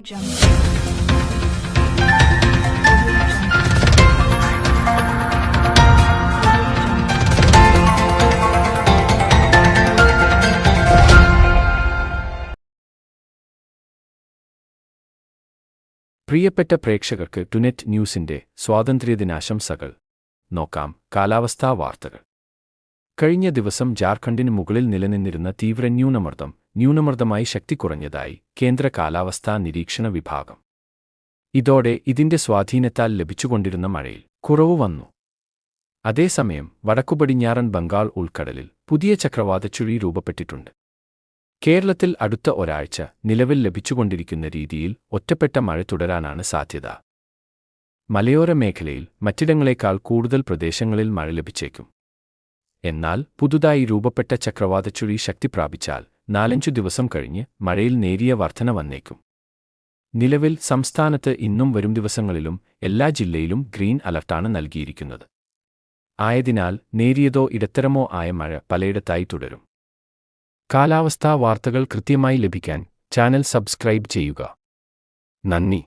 പ്രിയപ്പെട്ട പ്രേക്ഷകർക്ക് ടുനെറ്റ് ന്യൂസിന്റെ സ്വാതന്ത്ര്യദിനാശംസകൾ. നോക്കാം കാലാവസ്ഥാ വാർത്തകൾ. കഴിഞ്ഞ ദിവസം ജാർഖണ്ഡിന് മുകളിൽ നിലനിന്നിരുന്ന തീവ്ര ന്യൂനമർദ്ദമായി ശക്തി കുറഞ്ഞതായി കേന്ദ്ര കാലാവസ്ഥാ നിരീക്ഷണ വിഭാഗം. ഇതോടെ ഇതിന്റെ സ്വാധീനത്താൽ ലഭിച്ചുകൊണ്ടിരുന്ന മഴയിൽ കുറവ് വന്നു. അതേസമയം വടക്കുപടിഞ്ഞാറൻ ബംഗാൾ ഉൾക്കടലിൽ പുതിയ ചക്രവാതച്ചുഴി രൂപപ്പെട്ടിട്ടുണ്ട്. കേരളത്തിൽ അടുത്ത ഒരാഴ്ച നിലവിൽ ലഭിച്ചുകൊണ്ടിരിക്കുന്ന രീതിയിൽ ഒറ്റപ്പെട്ട മഴ തുടരാനാണ് സാധ്യത. മലയോര മേഖലയിൽ മറ്റിടങ്ങളേക്കാൾ കൂടുതൽ പ്രദേശങ്ങളിൽ മഴ ലഭിച്ചേക്കും. എന്നാൽ പുതുതായി രൂപപ്പെട്ട ചക്രവാതച്ചുഴി ശക്തി പ്രാപിച്ചാൽ 4-5 ദിവസം കഴിഞ്ഞ് മഴയിൽ നേരിയ വർധന വന്നേക്കും. നിലവിൽ സംസ്ഥാനത്ത് ഇന്നും വരും ദിവസങ്ങളിലും എല്ലാ ജില്ലയിലും ഗ്രീൻ അലർട്ടാണ് നൽകിയിരിക്കുന്നത്. ആയതിനാൽ നേരിയതോ ഇടത്തരമോ ആയ മഴ പലയിടത്തായി തുടരും. കാലാവസ്ഥാ വാർത്തകൾ കൃത്യമായി ലഭിക്കാൻ ചാനൽ സബ്സ്ക്രൈബ് ചെയ്യുക. നന്ദി.